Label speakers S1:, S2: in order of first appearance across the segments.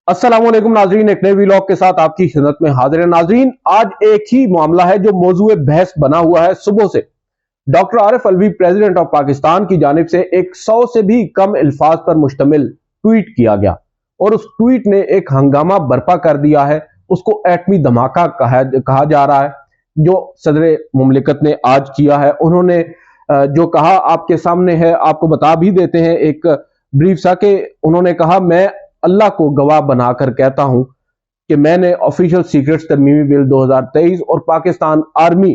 S1: अस्सलाम वालेकुम नाजरीन, एक नए व्लॉग के साथ आपकी खिदमत में हाजिर है। नाजरीन, आज एक ही मामला है जो मौजूए बहस बना हुआ है। सुबह से doctor Arif Alvi president of Pakistan की जानिब से एक 100 से भी कम अल्फाज पर मुश्तमिल ट्वीट किया गया और उस ट्वीट ने एक हंगामा बर्पा कर दिया है। उसको एटमी धमाका कहा जा रहा है जो सदर मुमलिकत ने आज किया है। उन्होंने जो कहा आपके सामने है, आपको बता भी देते हैं एक ब्रीफ सा के। उन्होंने कहा, मैं अल्लाह को गवाह बनाकर कहता हूं कि मैंने ऑफिशियल सीक्रेट्स तरमीमी बिल 2023 और पाकिस्तान आर्मी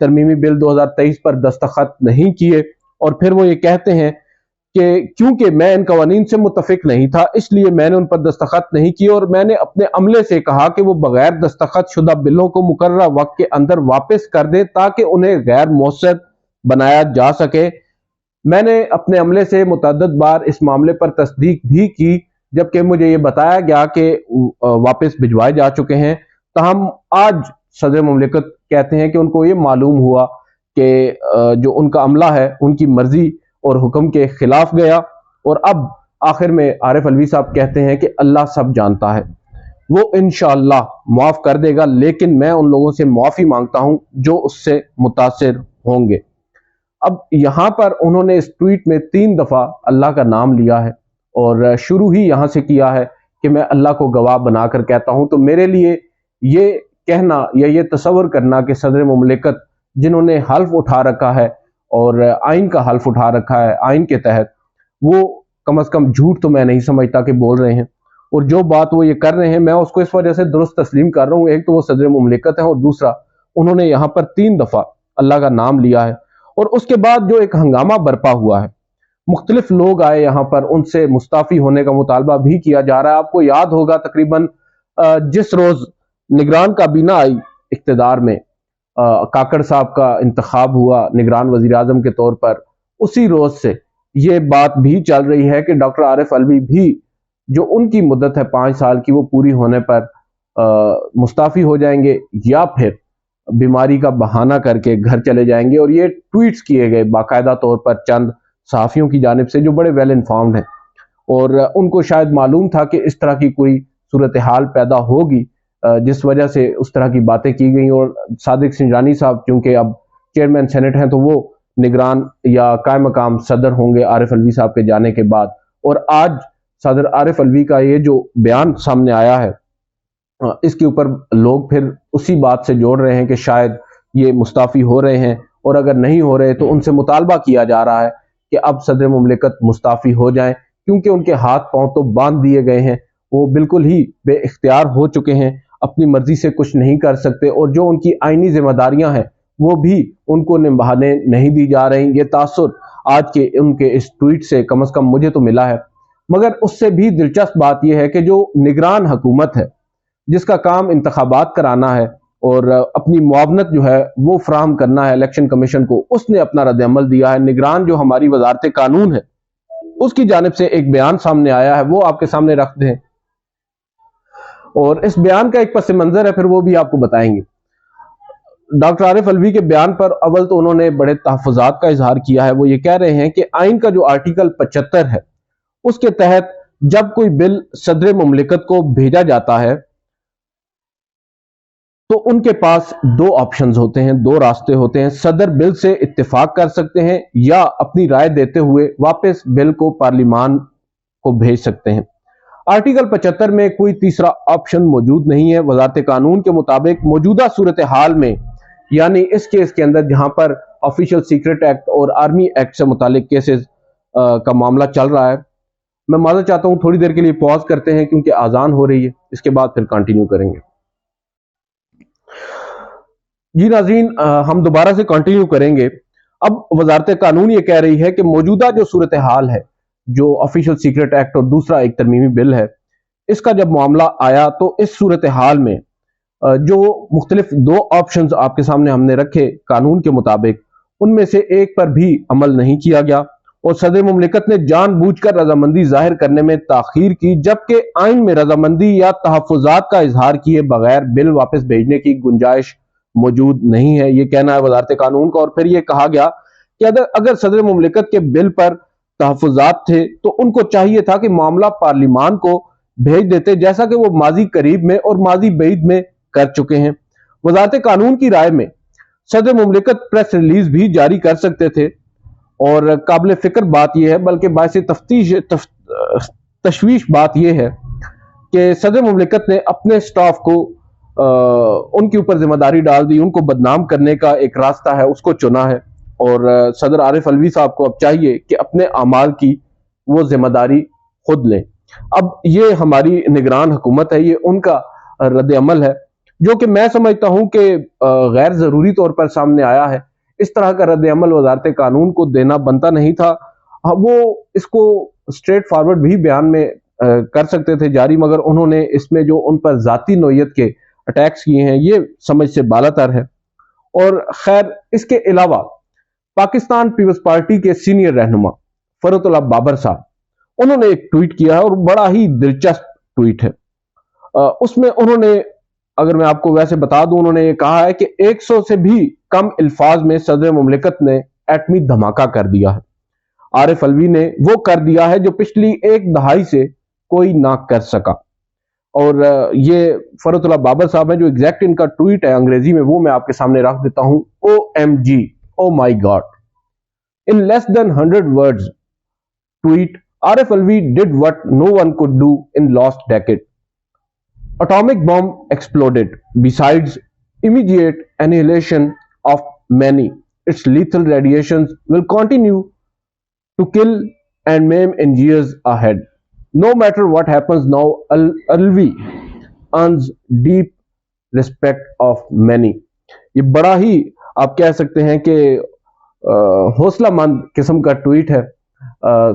S1: तरमीमी बिल 2023 पर दस्तखत नहीं किए। और फिर वो ये कहते हैं कि क्योंकि मैं इन कवानीन से मुतफिक नहीं था इसलिए मैंने उन पर दस्तखत नहीं किए और मैंने अपने अमले से कहा कि वो बगैर दस्तखत शुदा बिलों को मुकर्ररा वक्त के अंदर वापस कर दें ताकि उन्हें गैर मौसर बनाया जा सके। मैंने अपने अमले से मुतअद्दिद बार इस मामले पर तस्दीक भी की जबकि मुझे ये बताया गया कि वापस भिजवाए जा चुके हैं। तहम आज सदर मुमलिकत कहते हैं कि उनको ये मालूम हुआ कि जो उनका अमला है उनकी मर्जी और हुक्म के खिलाफ गया। और अब आखिर में आरिफ अलवी साहब कहते हैं कि अल्लाह सब जानता है, वो इंशाअल्लाह माफ कर देगा, लेकिन मैं उन लोगों से माफी मांगता हूं जो उससे मुतासिर होंगे। अब यहां पर उन्होंने इस ट्वीट में 3 दफा अल्लाह का नाम लिया है और शुरू ही यहां से किया है कि मैं अल्लाह को गवाह बनाकर कहता हूं। तो मेरे लिए ये कहना या ये तस्वर करना कि सदर मुमलिकत जिन्होंने हल्फ उठा रखा है और आइन का हल्फ उठा रखा है आइन के तहत, वो कम अज कम झूठ तो मैं नहीं समझता कि बोल रहे हैं। और जो बात वो ये कर रहे हैं मैं उसको इस वजह से दुरुस्त तस्लीम कर रहा हूँ। एक तो वो सदर मुमलिकत है और दूसरा उन्होंने यहाँ पर 3 दफा अल्लाह का नाम लिया है। और उसके बाद जो एक हंगामा बरपा हुआ है, मुख्तलिफ लोग आए यहाँ पर, उनसे मुस्ताफी होने का मुतालबा भी किया जा रहा है। आपको याद होगा तकरीबन जिस रोज निगरान काबीना आई इख्तिदार में, काकड़ साहब का इंतखाब हुआ निगरान वजीर आजम के तौर पर, उसी रोज से ये बात भी चल रही है कि डॉक्टर आरिफ अलवी भी जो उनकी मुद्दत है 5 साल की वो पूरी होने पर मुस्ताफी हो जाएंगे या फिर बीमारी का बहाना करके घर चले जाएंगे। और ये ट्वीट्स किए गए बाकायदा तौर पर चंद सहाफियों की जानिब से जो बड़े वेल इन्फॉर्म्ड हैं और उनको शायद मालूम था कि इस तरह की कोई सूरत हाल पैदा होगी जिस वजह से उस तरह की बातें की गई। और सादिक सिंजानी साहब क्योंकि अब चेयरमैन सेनेट हैं तो वो निगरान या कायम मकाम सदर होंगे आरिफ अलवी साहब के जाने के बाद। और आज सदर आरिफ अलवी का ये जो बयान सामने आया है इसके ऊपर लोग फिर उसी बात से जोड़ रहे हैं कि शायद ये मुस्ताफी हो रहे हैं और अगर नहीं हो रहे तो उनसे मुतालबा किया जा रहा है कि अब सदर मुमलिकत मुस्ताफी हो जाएं, क्योंकि उनके हाथ पांव तो बांध दिए गए हैं, वो बिल्कुल ही बेइख्तियार हो चुके हैं, अपनी मर्जी से कुछ नहीं कर सकते और जो उनकी आईनी जिम्मेदारियां हैं वो भी उनको निभाने नहीं दी जा रही। ये तासुर आज के उनके इस ट्वीट से कम अज कम मुझे तो मिला है। मगर उससे भी दिलचस्प बात यह है कि जो निगरान हुकूमत है जिसका काम इंतखाबात कराना है और अपनी मुआवनत जो है वो फराहम करना है इलेक्शन कमीशन को, उसने अपना रद्द-ए-अमल दिया है। निगरान जो हमारी वजारत कानून है उसकी जानिब से एक बयान सामने आया है, वो आपके सामने रख दें और इस बयान का एक पस मंजर है, फिर वो भी आपको बताएंगे। डॉक्टर आरिफ अलवी के बयान पर अव्वल तो उन्होंने बड़े तहफ़्फ़ुज़ात का इजहार किया है। वो ये कह रहे हैं कि आइन का जो आर्टिकल 75 है उसके तहत जब कोई बिल सदर मुमलिकत को भेजा जाता है तो उनके पास 2 ऑप्शंस होते हैं, 2 रास्ते होते हैं। सदर बिल से इत्तेफाक कर सकते हैं या अपनी राय देते हुए वापस बिल को पार्लिमान को भेज सकते हैं। आर्टिकल 75 में कोई तीसरा ऑप्शन मौजूद नहीं है। वजारत कानून के मुताबिक मौजूदा सूरत हाल में, यानी इस केस के अंदर जहां पर ऑफिशियल सीक्रेट एक्ट और आर्मी एक्ट से मुतालिक केसेस का मामला चल रहा है, मैं माजरत चाहता हूं, थोड़ी देर के लिए पॉज करते हैं क्योंकि आजान हो रही है, इसके बाद फिर कंटिन्यू करेंगे। जी नाज़रीन, हम दोबारा से कंटिन्यू करेंगे। अब वजारत कानून ये कह रही है कि मौजूदा जो सूरत हाल है, जो ऑफिशियल सीक्रेट एक्ट और दूसरा एक तरमीमी बिल है, इसका जब मामला आया तो इस सूरत हाल में जो मुख्तलिफ 2 ऑप्शंस आपके सामने हमने रखे कानून के मुताबिक, उनमें से एक पर भी अमल नहीं किया गया और सदर मुमलिकत ने जानबूझकर रजामंदी जाहिर करने में ताखीर की, जबकि आइन में रजामंदी या तहफ़्फ़ुज़ात का इजहार किए बगैर बिल वापस भेजने की गुंजाइश मौजूद नहीं है। ये कहना है वजारत कानून का। और फिर यह कहा गया कि अगर सदर मुमलिकत के बिल पर तहफ़्फ़ुज़ात थे तो उनको चाहिए था कि मामला पार्लिमान को भेज देते, जैसा कि वो माजी करीब में और माजी बैद में कर चुके हैं। वजारत कानून की राय में सदर मुमलिकत प्रेस रिलीज भी जारी कर सकते थे, और काबिल फिक्र बात यह है, बल्कि बायस तशवीश बात यह है कि सदर मुमलिकत ने अपने स्टाफ को उनके ऊपर जिम्मेदारी डाल दी, उनको बदनाम करने का एक रास्ता है उसको चुना है, और सदर आरिफ अलवी साहब को अब चाहिए कि अपने अमाल की वो जिम्मेदारी खुद लें। अब ये हमारी निगरान हुकूमत है, ये उनका रद्द अमल है, जो कि मैं समझता हूं कि गैर जरूरी तौर पर सामने आया है। इस तरह का रद्द अमल वजारत कानून को देना बनता नहीं था। वो इसको स्ट्रेट फॉरवर्ड भी बयान में कर सकते थे जारी, मगर उन्होंने इसमें जो उन पर जाती नोयत के अटैक्स किए हैं ये समझ से बालातर है। और खैर, इसके अलावा पाकिस्तान पीपल्स पार्टी के सीनियर रहनुमा फरतुल्लाह बाबर साहब, उन्होंने एक ट्वीट किया है, और बड़ा ही दिलचस्प ट्वीट है। उसमें उन्होंने, अगर मैं आपको वैसे बता दूं, उन्होंने ये कहा है कि 100 से भी कम अल्फाज में सदर मुमलिकत ने एटमी धमाका कर दिया है। आरिफ अलवी ने वो कर दिया है जो पिछली एक दहाई से कोई ना कर सका। और ये फरतुल्लाह बाबर साहब है, जो एग्जैक्ट इनका ट्वीट है अंग्रेजी में, वो मैं आपके सामने रख देता हूं। OMG, oh my God, in less than 100 words tweet, Arif Alvi did what no one could do in last decade. Atomic bomb exploded. Besides immediate annihilation of many, its lethal radiations will continue to kill and maim in years ahead. No matter what happens now, Alvi earns deep respect of many. ये बड़ा ही आप कह सकते हैं कि हौसलामंद किस्म का tweet है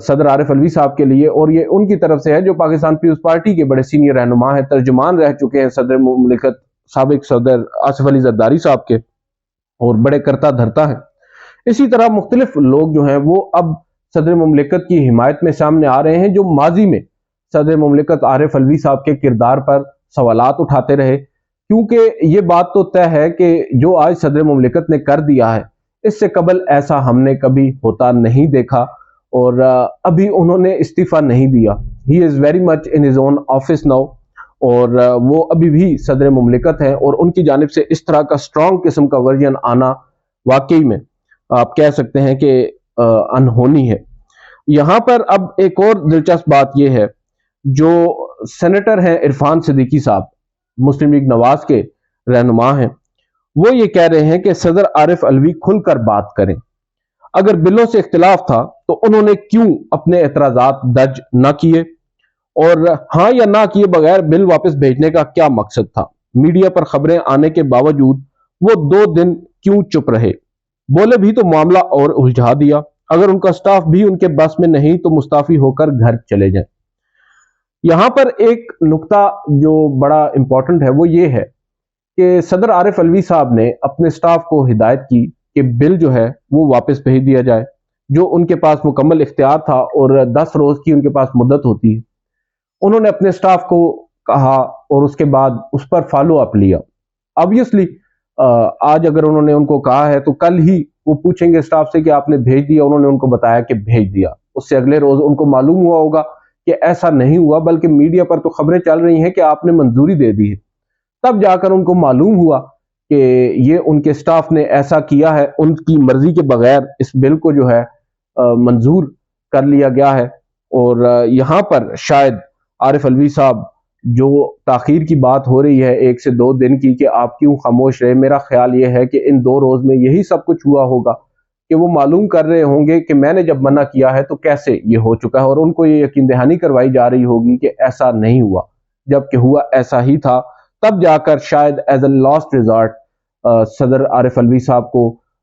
S1: सदर आरिफ अलवी साहब के लिए, और ये उनकी तरफ से है जो पाकिस्तान पीपल्स पार्टी के बड़े सीनियर रहनुमा हैं, तर्जुमान रह चुके हैं सदर मुमलिकत साबिक सदर आसिफ अली जरदारी साहब के, और बड़े करता धरता है। इसी तरह मुख्तलिफ लोग जो हैं वो अब सदर मुमलिकत की हिमायत में सामने आ रहे हैं, जो माजी में सदर मुमलिकत आरिफ अलवी साहब के किरदार पर सवालात उठाते रहे, क्योंकि ये बात तो तय है कि जो आज सदर मुमलिकत ने कर दिया है, इससे कबल ऐसा हमने कभी होता नहीं देखा, और अभी उन्होंने इस्तीफा नहीं दिया। He is very much in his own office now, और वो अभी भी सदर मुमलिकत है, और उनकी जानिब से इस तरह का स्ट्रॉन्ग किस्म का वर्जन आना वाकई में आप कह सकते हैं कि अनहोनी है। यहाँ पर अब एक और दिलचस्प बात यह है, जो सेनेटर हैं इरफान सिद्दीकी साहब, मुस्लिम लीग नवाज के रहनुमा हैं, वो ये कह रहे हैं कि सदर आरिफ अलवी खुलकर बात करें। अगर बिलों से इख्तिलाफ था तो उन्होंने क्यों अपने एतराजात दर्ज ना किए, और हाँ या ना किए बगैर बिल वापस भेजने का क्या मकसद था। मीडिया पर खबरें आने के बावजूद वो 2 दिन क्यों चुप रहे, बोले भी तो मामला और उलझा दिया। अगर उनका स्टाफ भी उनके बस में नहीं तो मुस्ताफी होकर घर चले जाएं। यहां पर एक नुक्ता जो बड़ा इंपॉर्टेंट है वो ये है कि सदर आरिफ अलवी साहब ने अपने स्टाफ को हिदायत की कि बिल जो है वो वापस भेज दिया जाए, जो उनके पास मुकम्मल इख्तियार था, और 10 रोज की उनके पास मुद्दत होती है। उन्होंने अपने स्टाफ को कहा और उसके बाद उस पर फॉलो अप लिया। ऑब्वियसली आज अगर उन्होंने उनको कहा है तो कल ही वो पूछेंगे स्टाफ से कि आपने भेज दिया, उन्होंने उनको बताया कि भेज दिया। उससे अगले रोज उनको मालूम हुआ होगा कि ऐसा नहीं हुआ, बल्कि मीडिया पर तो खबरें चल रही हैं कि आपने मंजूरी दे दी है। तब जाकर उनको मालूम हुआ कि ये उनके स्टाफ ने ऐसा किया है, उनकी मर्जी के बगैर इस बिल को जो है मंजूर कर लिया गया है। और यहाँ पर शायद आरिफ अलवी साहब, जो ताखीर की बात हो रही है 1 से 2 दिन की कि आप क्यों खामोश रहे, मेरा ख्याल ये है कि इन 2 रोज में यही सब कुछ हुआ होगा कि वो मालूम कर रहे होंगे कि मैंने जब मना किया है तो कैसे ये हो चुका है, और उनको ये यकीन दहानी करवाई जा रही होगी कि ऐसा नहीं हुआ, जबकि हुआ ऐसा ही था। तब जाकर शायद एज अ लास्ट रिजॉर्ट सदर आरिफ अलवी साहब को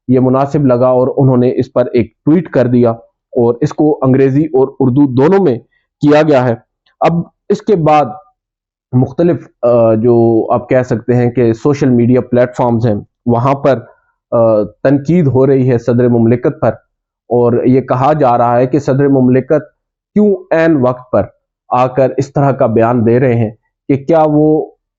S1: ये मुनासिब लगा और उन्होंने इस पर एक ट्वीट कर दिया, और इसको अंग्रेजी और उर्दू दोनों में किया गया है। अब इसके बाद मुख्तलिफ जो आप कह सकते हैं कि सोशल मीडिया प्लेटफॉर्म्स हैं, वहाँ पर तनकीद हो रही है सदर मुमलिकत पर, और ये कहा जा रहा है कि सदर मुमलिकत क्यों ऐन वक्त पर आकर इस तरह का बयान दे रहे हैं कि क्या वो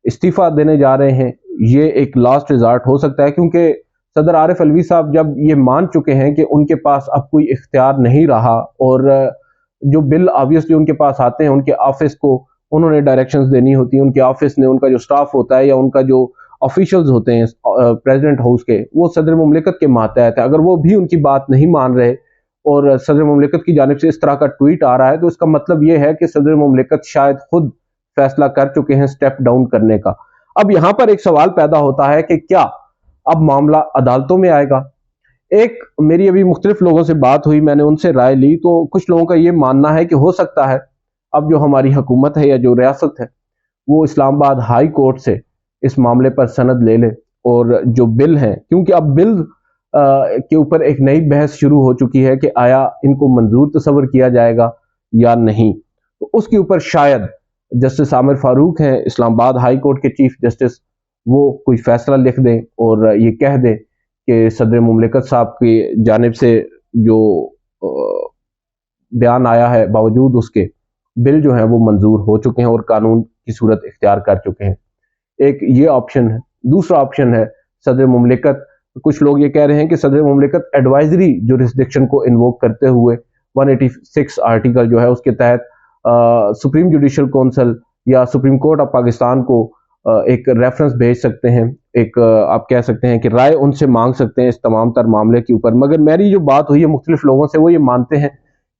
S1: इस्तीफा देने जा रहे हैं। ये एक लास्ट रिजॉर्ट हो सकता है, क्योंकि सदर आरिफ अलवी साहब जब ये मान चुके हैं कि उनके पास अब कोई इख्तियार नहीं रहा, और जो बिल ऑब्वियसली उनके पास आते हैं उनके ऑफिस को انہوں نے ڈائریکشنز دینی ہوتی ہیں، ان کے آفس نے، ان کا جو سٹاف ہوتا ہے یا ان کا جو آفیشلز ہوتے ہیں پریزیڈنٹ ہاؤس کے، وہ صدر مملکت کے ماتحت ہے۔ اگر وہ بھی ان کی بات نہیں مان رہے اور صدر مملکت کی جانب سے اس طرح کا ٹویٹ آ رہا ہے، تو اس کا مطلب یہ ہے کہ صدر مملکت شاید خود فیصلہ کر چکے ہیں سٹیپ ڈاؤن کرنے کا۔ اب یہاں پر ایک سوال پیدا ہوتا ہے کہ کیا اب معاملہ عدالتوں میں آئے گا؟ میری ابھی مختلف لوگوں سے بات ہوئی، میں نے ان سے رائے لی، تو کچھ لوگوں کا یہ ماننا ہے کہ ہو سکتا ہے اب جو ہماری حکومت ہے یا جو ریاست ہے وہ اسلام آباد ہائی کورٹ سے اس معاملے پر سند لے لے، اور جو بل ہیں، کیونکہ اب بل کے اوپر ایک نئی بحث شروع ہو چکی ہے کہ آیا ان کو منظور تصور کیا جائے گا یا نہیں، تو اس کے اوپر شاید جسٹس عامر فاروق ہیں اسلام آباد ہائی کورٹ کے چیف جسٹس، وہ کوئی فیصلہ لکھ دیں اور یہ کہہ دیں کہ صدر مملکت صاحب کی جانب سے جو بیان آیا ہے باوجود اس کے بل جو ہیں وہ منظور ہو چکے ہیں اور قانون کی صورت اختیار کر چکے ہیں۔ ایک یہ آپشن ہے۔ دوسرا آپشن ہے صدر مملکت، کچھ لوگ یہ کہہ رہے ہیں کہ صدر مملکت ایڈوائزری جورسڈکشن کو انووک کرتے ہوئے 186 آرٹیکل جو ہے اس کے تحت سپریم جوڈیشل کونسل یا سپریم کورٹ آف پاکستان کو ایک ریفرنس بھیج سکتے ہیں، ایک آپ کہہ سکتے ہیں کہ رائے ان سے مانگ سکتے ہیں اس تمام تر معاملے کے اوپر۔ مگر میری جو بات ہوئی ہے مختلف لوگوں سے، وہ یہ مانتے ہیں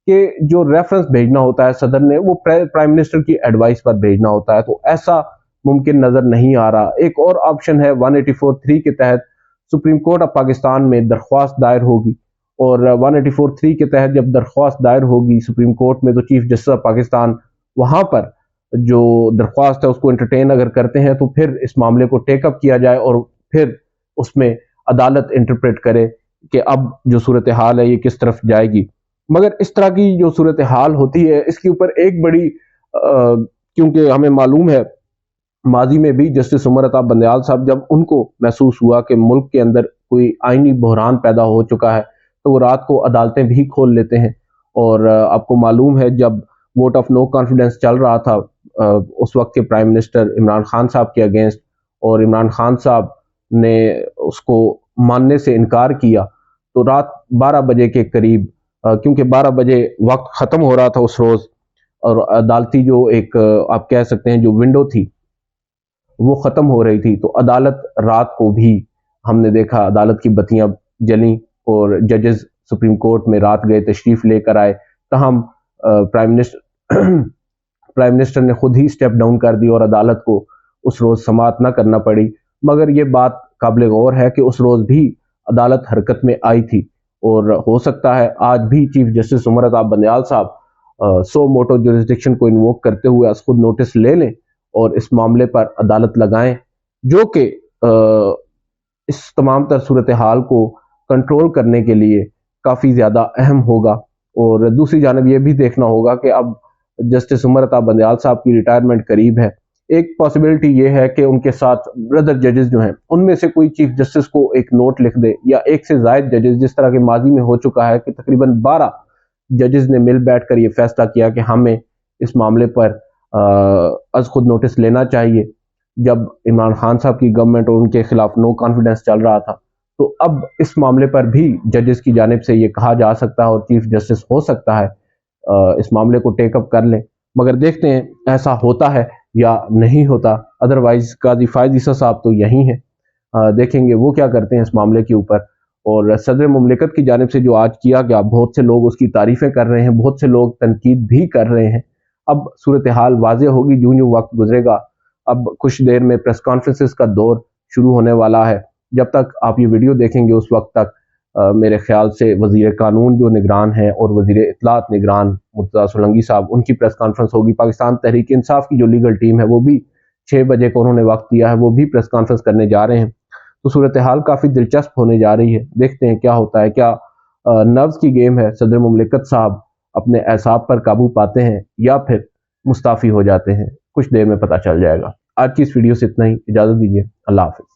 S1: کہ جو ریفرنس بھیجنا ہوتا ہے صدر نے، وہ پرائم منسٹر کی ایڈوائس پر بھیجنا ہوتا ہے، تو ایسا ممکن نظر نہیں آ رہا۔ ایک اور آپشن ہے 184(3) کے تحت سپریم کورٹ آف پاکستان میں درخواست دائر ہوگی، اور 184(3) کے تحت جب درخواست دائر ہوگی سپریم کورٹ میں، تو چیف جسٹس آف پاکستان وہاں پر جو درخواست ہے اس کو انٹرٹین اگر کرتے ہیں تو پھر اس معاملے کو ٹیک اپ کیا جائے اور پھر اس میں عدالت انٹرپریٹ کرے کہ اب جو صورتحال ہے یہ کس طرف جائے گی۔ مگر اس طرح کی جو صورتحال ہوتی ہے اس کے اوپر ایک بڑی کیونکہ ہمیں معلوم ہے ماضی میں بھی جسٹس عمر عطا بندیال صاحب جب ان کو محسوس ہوا کہ ملک کے اندر کوئی آئینی بحران پیدا ہو چکا ہے تو وہ رات کو عدالتیں بھی کھول لیتے ہیں، اور آپ کو معلوم ہے جب ووٹ آف نو کانفیڈنس چل رہا تھا اس وقت کے پرائم منسٹر عمران خان صاحب کے اگینسٹ، اور عمران خان صاحب نے اس کو ماننے سے انکار کیا، تو رات 12 بجے کے قریب، کیونکہ 12 بجے وقت ختم ہو رہا تھا اس روز، اور عدالتی جو ایک آپ کہہ سکتے ہیں جو ونڈو تھی وہ ختم ہو رہی تھی، تو عدالت رات کو بھی ہم نے دیکھا عدالت کی بتیاں جلیں اور ججز سپریم کورٹ میں رات گئے، تشریف لے کر آئے، تاہم پرائم منسٹر نے خود ہی سٹیپ ڈاؤن کر دی اور عدالت کو اس روز سماعت نہ کرنا پڑی۔ مگر یہ بات قابل غور ہے کہ اس روز بھی عدالت حرکت میں آئی تھی، اور ہو سکتا ہے آج بھی چیف جسٹس عمر عطا بندیال صاحب سو موٹو جورسڈکشن کو انووک کرتے ہوئے از خود نوٹس لے لیں اور اس معاملے پر عدالت لگائیں، جو کہ اس تمام تر صورتحال کو کنٹرول کرنے کے لیے کافی زیادہ اہم ہوگا۔ اور دوسری جانب یہ بھی دیکھنا ہوگا کہ اب جسٹس عمر عطا بندیال صاحب کی ریٹائرمنٹ قریب ہے، ایک پاسبلٹی یہ ہے کہ ان کے ساتھ بردر ججز جو ہیں ان میں سے کوئی چیف جسٹس کو ایک نوٹ لکھ دے، یا ایک سے زائد ججز، جس طرح کے ماضی میں ہو چکا ہے کہ تقریباً 12 ججز نے مل بیٹھ کر یہ فیصلہ کیا کہ ہمیں اس معاملے پر از خود نوٹس لینا چاہیے جب عمران خان صاحب کی گورنمنٹ اور ان کے خلاف نو کانفیڈنس چل رہا تھا، تو اب اس معاملے پر بھی ججز کی جانب سے یہ کہا جا سکتا ہے اور چیف جسٹس ہو سکتا ہے اس معاملے کو ٹیک اپ کر لیں۔ مگر دیکھتے ہیں ایسا ہوتا ہے یا نہیں ہوتا۔ ادروائز قاضی فائز عیسیٰ صاحب تو یہی ہیں، دیکھیں گے وہ کیا کرتے ہیں اس معاملے کے اوپر۔ اور صدر مملکت کی جانب سے جو آج کیا گیا، بہت سے لوگ اس کی تعریفیں کر رہے ہیں، بہت سے لوگ تنقید بھی کر رہے ہیں۔ اب صورتحال واضح ہوگی جوں جوں وقت گزرے گا۔ اب کچھ دیر میں پریس کانفرنسز کا دور شروع ہونے والا ہے، جب تک آپ یہ ویڈیو دیکھیں گے اس وقت تک میرے خیال سے وزیر قانون جو نگران ہیں اور وزیر اطلاعات نگران مرتضیٰ سولنگی صاحب، ان کی پریس کانفرنس ہوگی۔ پاکستان تحریک انصاف کی جو لیگل ٹیم ہے وہ بھی 6 بجے کو انہوں نے وقت دیا ہے، وہ بھی پریس کانفرنس کرنے جا رہے ہیں، تو صورتحال کافی دلچسپ ہونے جا رہی ہے۔ دیکھتے ہیں کیا ہوتا ہے، کیا نروز کی گیم ہے، صدر مملکت صاحب اپنے اعصاب پر قابو پاتے ہیں یا پھر مستعفی ہو جاتے ہیں۔ کچھ دیر میں پتہ چل جائے گا۔ آج کی اس ویڈیو سے اتنا ہی، اجازت دیجیے، اللہ حافظ۔